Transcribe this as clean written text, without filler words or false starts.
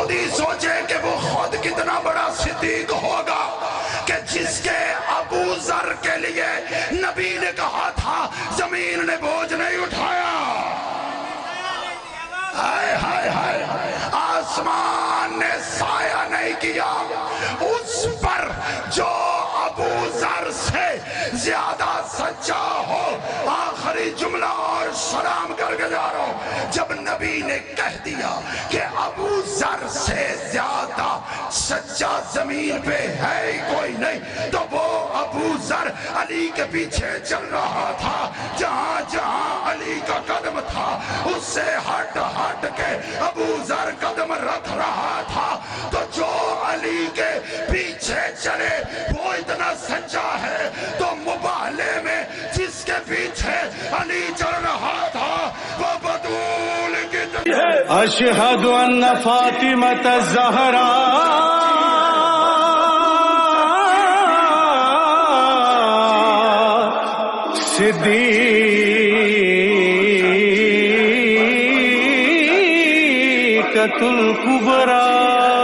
خود ہی سوچے کہ وہ خود کتنا بڑا صدیق ہوگا کہ جس کے ابو ذر کے لیے نبی نے کہا تھا زمین نے بوجھ نہیں اٹھایا. ہائے ہائے ہائے آسمان نے سایہ نہیں کیا اس پر جو ابو ذر سے زیادہ سچا ہو. آخری جملہ اور سلام کر کے جا رہا ہوں. جب نبی نے کہہ دیا کہ ابو ذر سے زیادہ سچا زمین پہ ہے ہی کوئی نہیں تو وہ ابو ذر علی کے پیچھے چل رہا تھا. جہاں جہاں علی کا قدم تھا اس سے ہٹ ہٹ کے ابو ذر قدم رکھ رہا تھا. تو جو علی کے پیچھے چلے وہ اتنا سچا ہے تو مبالے میں جس کے پیچھے علی چل رہا تھا وہ بطول کی اشہد ان فاطمۃ الزہرا صدیقۃ الکبریٰ